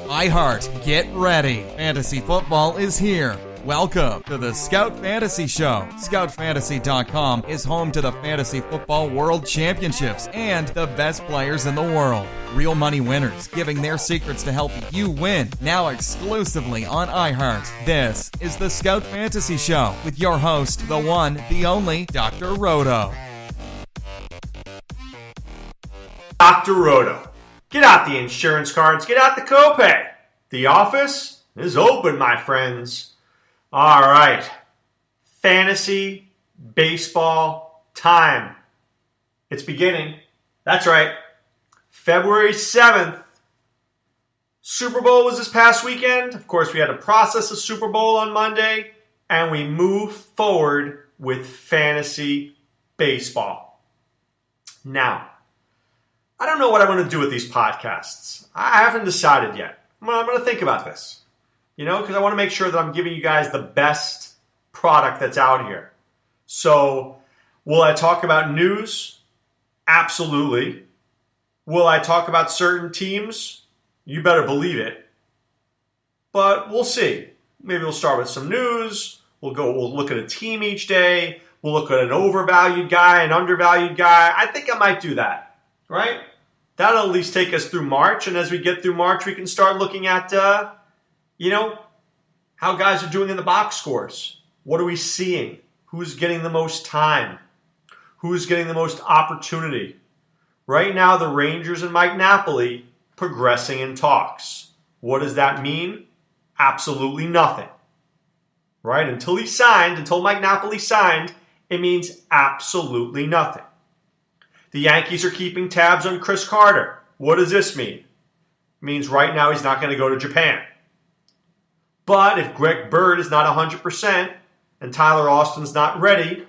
iHeart, get ready. Fantasy football is here. Welcome to the Scout Fantasy Show. ScoutFantasy.com is home to the Fantasy Football World Championships and the best players in the world. Real money winners giving their secrets to help you win. Now exclusively on iHeart. This is the Scout Fantasy Show with your host, the one, the only, Dr. Roto. Dr. Roto. Get out the insurance cards. Get out the copay. The office is open, my friends. All right. Fantasy baseball time. It's beginning. That's right. February 7th. Super Bowl was this past weekend. Of course, we had to process the Super Bowl on Monday, and we move forward with fantasy baseball. Now, I don't know what I want to do with these podcasts. I haven't decided yet. I'm going to think about this, because I want to make sure that I'm giving you guys the best product that's out here. So, will I talk about news? Absolutely. Will I talk about certain teams? You better believe it. But we'll see. Maybe we'll start with some news. We'll look at a team each day. We'll look at an overvalued guy, an undervalued guy. I think I might do that, right? That'll at least take us through March. And as we get through March, we can start looking at, how guys are doing in the box scores. What are we seeing? Who's getting the most time? Who's getting the most opportunity? Right now, the Rangers and Mike Napoli progressing in talks. What does that mean? Absolutely nothing. Right? Until Mike Napoli signed, it means absolutely nothing. The Yankees are keeping tabs on Chris Carter. What does this mean? It means right now he's not going to go to Japan. But if Greg Bird is not 100% and Tyler Austin's not ready,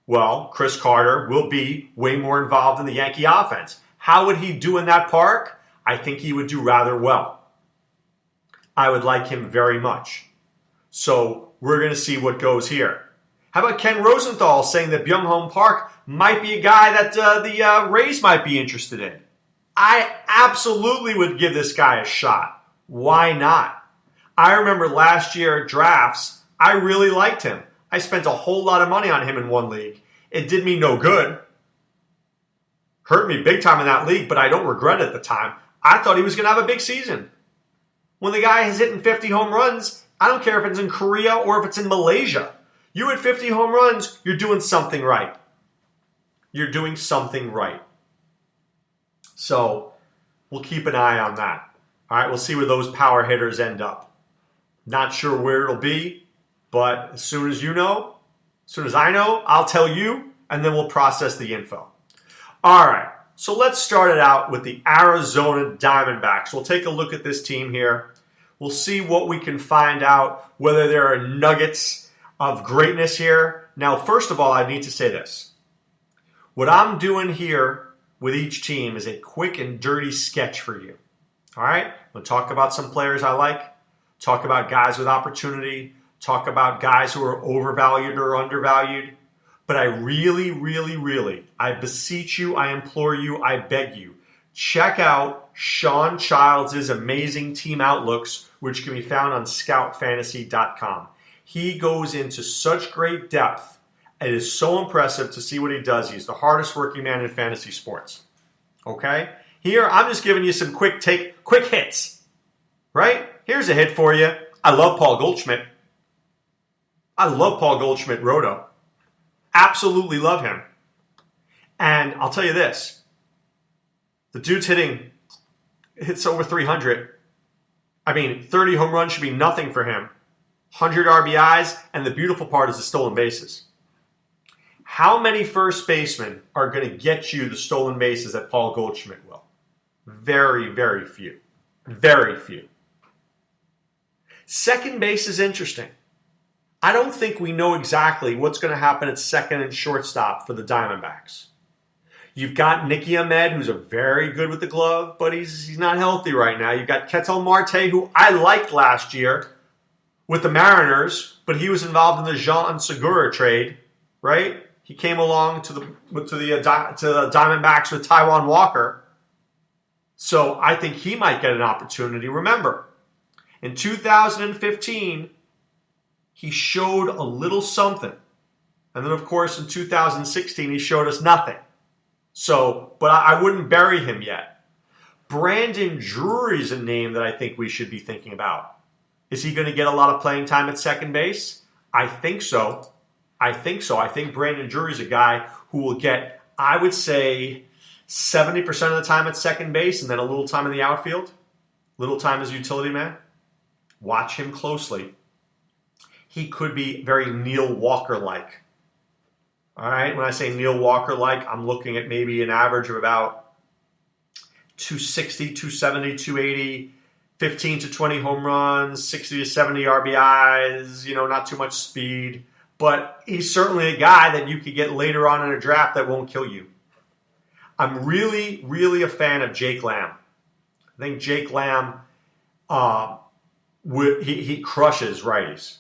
well, Chris Carter will be way more involved in the Yankee offense. How would he do in that park? I think he would do rather well. I would like him very much. So we're going to see what goes here. How about Ken Rosenthal saying that Byung-Home Park might be a guy that the Rays might be interested in? I absolutely would give this guy a shot. Why not? I remember last year at drafts, I really liked him. I spent a whole lot of money on him in one league. It did me no good. Hurt me big time in that league, but I don't regret it at the time. I thought he was going to have a big season. When the guy is hitting 50 home runs, I don't care if it's in Korea or if it's in Malaysia. You hit 50 home runs, you're doing something right. You're doing something right. So, we'll keep an eye on that. All right, we'll see where those power hitters end up. Not sure where it'll be, but as soon as I know, I'll tell you, and then we'll process the info. All right, so let's start it out with the Arizona Diamondbacks. We'll take a look at this team here. We'll see what we can find out, whether there are nuggets of greatness here. Now, first of all, I need to say this. What I'm doing here with each team is a quick and dirty sketch for you. All right? We'll talk about some players I like, talk about guys with opportunity, talk about guys who are overvalued or undervalued. But I really, I beseech you, I implore you, I beg you, check out Sean Childs' amazing team outlooks, which can be found on ScoutFantasy.com. He goes into such great depth. It is so impressive to see what he does. He's the hardest working man in fantasy sports. Okay? Here, I'm just giving you some quick hits. Right? Here's a hit for you. I love Paul Goldschmidt. Roto. Absolutely love him. And I'll tell you this. The dude's hits over 300. 30 home runs should be nothing for him. 100 RBIs, and the beautiful part is the stolen bases. How many first basemen are going to get you the stolen bases that Paul Goldschmidt will? Very, very few. Very few. Second base is interesting. I don't think we know exactly what's going to happen at second and shortstop for the Diamondbacks. You've got Nicky Ahmed, who's very good with the glove, but he's not healthy right now. You've got Ketel Marte, who I liked last year with the Mariners, but he was involved in the Jean Segura trade, right? He came along to the Diamondbacks with Taijuan Walker. So I think he might get an opportunity. Remember, in 2015, he showed a little something. And then, of course, in 2016, he showed us nothing. So, but I wouldn't bury him yet. Brandon Drury's a name that I think we should be thinking about. Is he going to get a lot of playing time at second base? I think so. I think Brandon Drury's a guy who will get, I would say, 70% of the time at second base and then a little time in the outfield. Little time as a utility man. Watch him closely. He could be very Neil Walker-like. All right, when I say Neil Walker-like, I'm looking at maybe an average of about 260, 270, 280, 15 to 20 home runs, 60 to 70 RBIs, not too much speed. But he's certainly a guy that you could get later on in a draft that won't kill you. I'm really, really a fan of Jake Lamb. I think Jake Lamb, he crushes righties.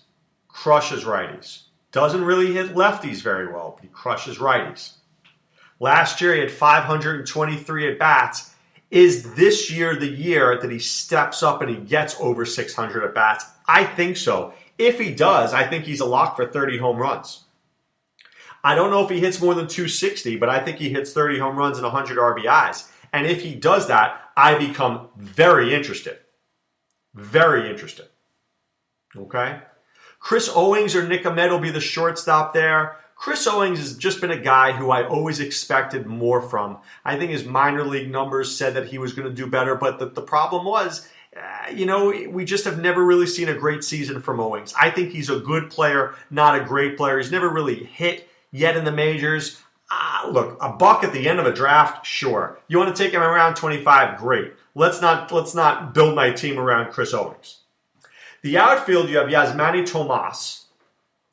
Doesn't really hit lefties very well, but he crushes righties. Last year, he had 523 at-bats. Is this year the year that he steps up and he gets over 600 at-bats? I think so. If he does, I think he's a lock for 30 home runs. I don't know if he hits more than 260, but I think he hits 30 home runs and 100 RBIs. And if he does that, I become very interested. Very interested. Okay? Chris Owings or Nick Ahmed will be the shortstop there. Chris Owings has just been a guy who I always expected more from. I think his minor league numbers said that he was going to do better, but the problem was, we just have never really seen a great season from Owings. I think he's a good player, not a great player. He's never really hit yet in the majors. Look, a buck at the end of a draft, sure. You want to take him around 25, great. Let's not build my team around Chris Owings. The outfield, you have Yasmani Tomas,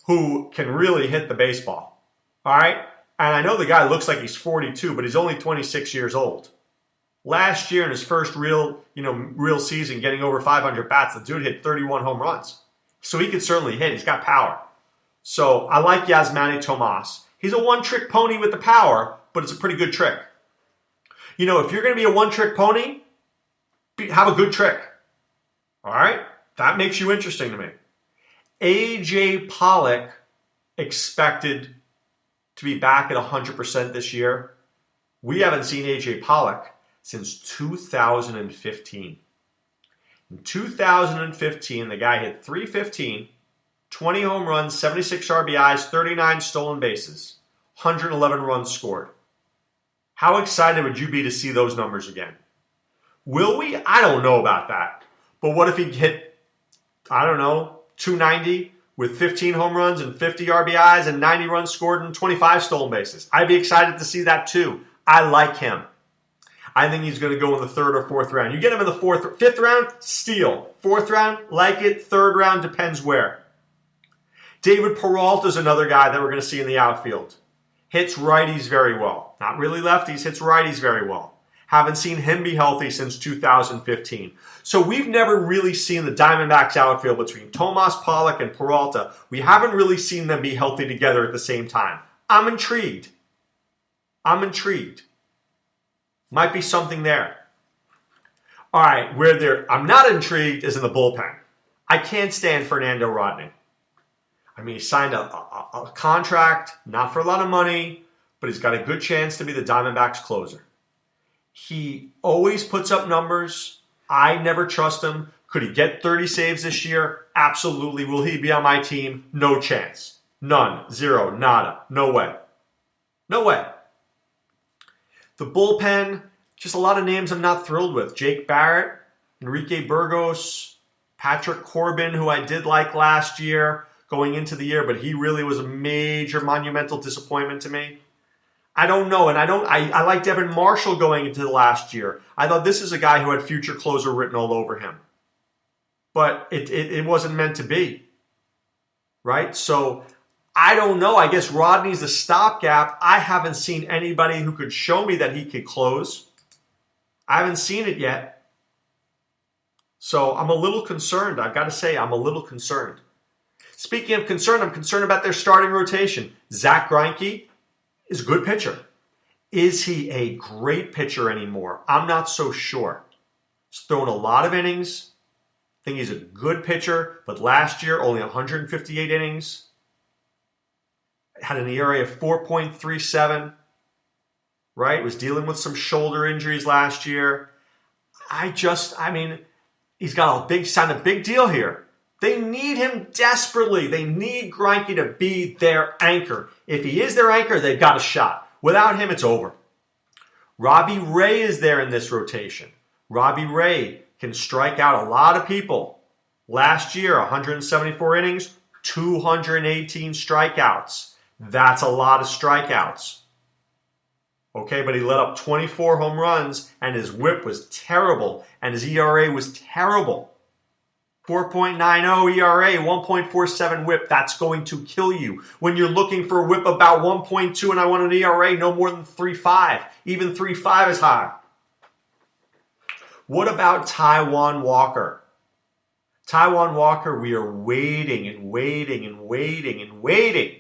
who can really hit the baseball. All right? And I know the guy looks like he's 42, but he's only 26 years old. Last year in his first real season, getting over 500 bats, the dude hit 31 home runs. So he could certainly hit. He's got power. So I like Yasmani Tomas. He's a one-trick pony with the power, but it's a pretty good trick. If you're going to be a one-trick pony, have a good trick. All right? That makes you interesting to me. A.J. Pollock expected to be back at 100% this year. We haven't seen A.J. Pollock since 2015. In 2015, the guy hit .315, 20 home runs, 76 RBIs, 39 stolen bases, 111 runs scored. How excited would you be to see those numbers again? Will we? I don't know about that. But what if he hit 290 with 15 home runs and 50 RBIs and 90 runs scored and 25 stolen bases? I'd be excited to see that too. I like him. I think he's going to go in the third or fourth round. You get him in the fifth round, steal. Fourth round, like it. Third round, depends where. David Peralta is another guy that we're going to see in the outfield. Hits righties very well. Not really lefties, hits righties very well. Haven't seen him be healthy since 2015. So we've never really seen the Diamondbacks outfield between Tomas, Pollock, and Peralta. We haven't really seen them be healthy together at the same time. I'm intrigued. Might be something there. All right, I'm not intrigued is in the bullpen. I can't stand Fernando Rodney. He signed a contract, not for a lot of money, but he's got a good chance to be the Diamondbacks closer. He always puts up numbers. I never trust him. Could he get 30 saves this year? Absolutely. Will he be on my team? No chance. None. Zero. Nada. No way. No way. The bullpen, just a lot of names I'm not thrilled with. Jake Barrett, Enrique Burgos, Patrick Corbin, who I did like last year going into the year, but he really was a major monumental disappointment to me. I don't know, and I liked Devin Marshall going into the last year. I thought this is a guy who had future closer written all over him. But it wasn't meant to be. Right? So, I don't know. I guess Rodney's a stopgap. I haven't seen anybody who could show me that he could close. I haven't seen it yet. So, I'm a little concerned. I've got to say, I'm a little concerned. Speaking of concern, I'm concerned about their starting rotation. Zach Greinke is a good pitcher. Is he a great pitcher anymore? I'm not so sure. He's thrown a lot of innings. I think he's a good pitcher, but last year only 158 innings. Had an ERA of 4.37, right? Was dealing with some shoulder injuries last year. He's got signed a big deal here. They need him desperately. They need Greinke to be their anchor. If he is their anchor, they've got a shot. Without him, it's over. Robbie Ray is there in this rotation. Robbie Ray can strike out a lot of people. Last year, 174 innings, 218 strikeouts. That's a lot of strikeouts. Okay, but he let up 24 home runs, and his whip was terrible, and his ERA was terrible. 4.90 ERA, 1.47 whip, that's going to kill you. When you're looking for a whip about 1.2 and I want an ERA no more than 3.5. Even 3.5 is high. What about Taijuan Walker? Taijuan Walker, we are waiting and waiting and waiting and waiting.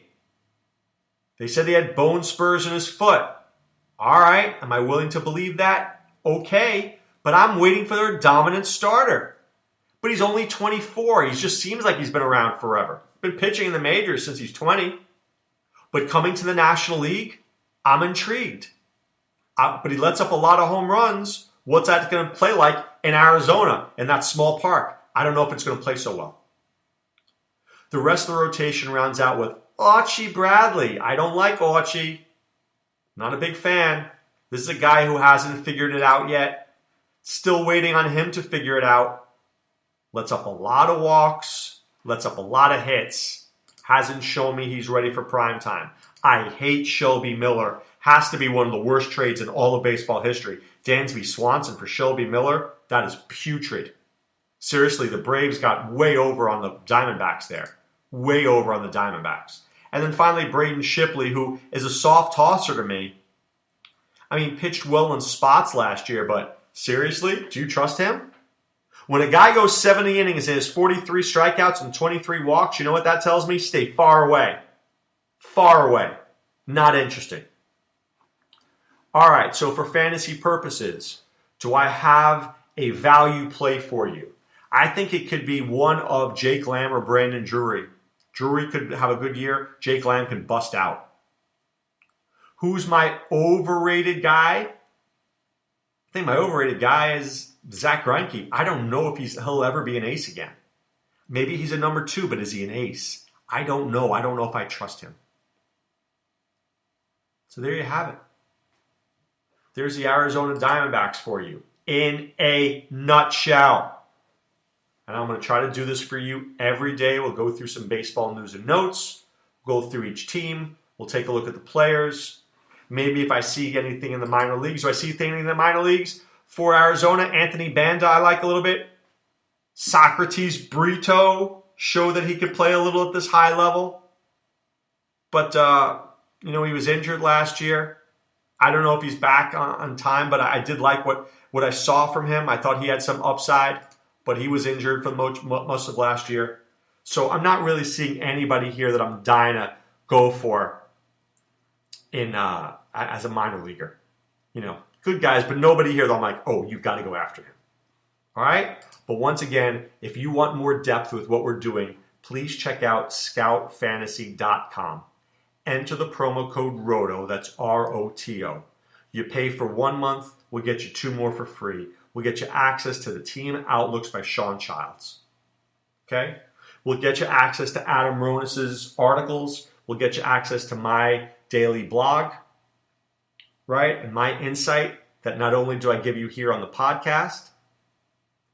They said he had bone spurs in his foot. All right, am I willing to believe that? Okay, but I'm waiting for their dominant starter. But he's only 24. He just seems like he's been around forever. Been pitching in the majors since he's 20. But coming to the National League, I'm intrigued. But he lets up a lot of home runs. What's that going to play like in Arizona in that small park? I don't know if it's going to play so well. The rest of the rotation rounds out with Archie Bradley. I don't like Archie. Not a big fan. This is a guy who hasn't figured it out yet. Still waiting on him to figure it out. Lets up a lot of walks. Lets up a lot of hits. Hasn't shown me he's ready for prime time. I hate Shelby Miller. Has to be one of the worst trades in all of baseball history. Dansby Swanson for Shelby Miller. That is putrid. Seriously, the Braves got way over on the Diamondbacks there. Way over on the Diamondbacks. And then finally, Braden Shipley, who is a soft tosser to me. I mean, pitched well in spots last year, but seriously, do you trust him? When a guy goes 70 innings and has 43 strikeouts and 23 walks, you know what that tells me? Stay far away. Far away. Not interesting. All right, so for fantasy purposes, do I have a value play for you? I think it could be one of Jake Lamb or Brandon Drury. Drury could have a good year. Jake Lamb can bust out. Who's my overrated guy? I think my overrated guy is Zach Greinke. I don't know if he'll ever be an ace again. Maybe he's a number 2, but is he an ace? I don't know. I don't know if I trust him. So there you have it. There's the Arizona Diamondbacks for you in a nutshell. And I'm going to try to do this for you every day. We'll go through some baseball news and notes. We'll go through each team. We'll take a look at the players. Maybe if I see anything in the minor leagues. Do I see anything in the minor leagues? For Arizona, Anthony Banda I like a little bit. Socrates Brito showed that he could play a little at this high level. But, he was injured last year. I don't know if he's back on time, but I did like what I saw from him. I thought he had some upside, but he was injured for most of last year. So I'm not really seeing anybody here that I'm dying to go for as a minor leaguer. Good guys, but nobody here that I'm like, oh, you've got to go after him. All right? But once again, if you want more depth with what we're doing, please check out scoutfantasy.com. Enter the promo code ROTO, that's ROTO. You pay for 1 month, we'll get you 2 more for free. We'll get you access to the Team Outlooks by Sean Childs. Okay? We'll get you access to Adam Ronis's articles. We'll get you access to my daily blog, right? And my insight that not only do I give you here on the podcast,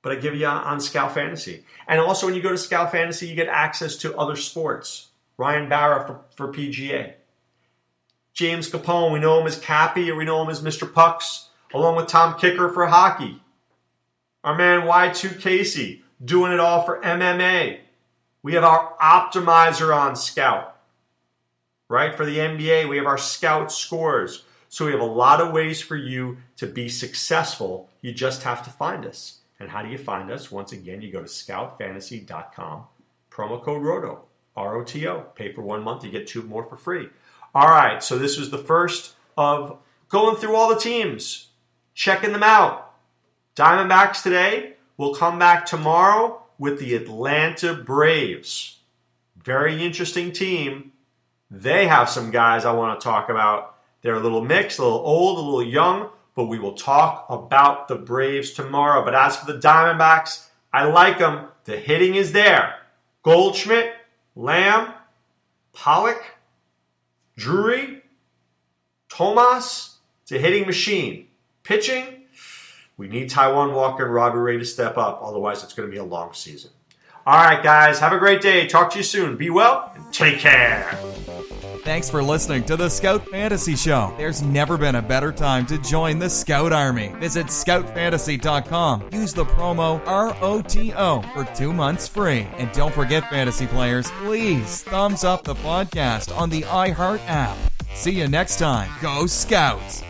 but I give you on Scout Fantasy. And also when you go to Scout Fantasy, you get access to other sports. Ryan Barra for PGA. James Capone, we know him as Cappy, or we know him as Mr. Pucks, along with Tom Kicker for hockey. Our man Y2 Casey, doing it all for MMA. We have our optimizer on Scout. Right? For the NBA, we have our Scout scores. So we have a lot of ways for you to be successful. You just have to find us. And how do you find us? Once again, you go to scoutfantasy.com, promo code ROTO, ROTO. Pay for 1 month, you get 2 more for free. All right, so this was the first of going through all the teams, checking them out. Diamondbacks today. We'll come back tomorrow with the Atlanta Braves. Very interesting team. They have some guys I want to talk about. They're a little mixed, a little old, a little young, but we will talk about the Braves tomorrow. But as for the Diamondbacks, I like them. The hitting is there. Goldschmidt, Lamb, Pollock, Drury, Tomas. It's a hitting machine. Pitching, we need Taijuan Walker and Robbie Ray to step up. Otherwise, it's going to be a long season. All right, guys. Have a great day. Talk to you soon. Be well and take care. Thanks for listening to the Scout Fantasy Show. There's never been a better time to join the Scout Army. Visit scoutfantasy.com. Use the promo ROTO for 2 months free. And don't forget, fantasy players, please thumbs up the podcast on the iHeart app. See you next time. Go Scouts!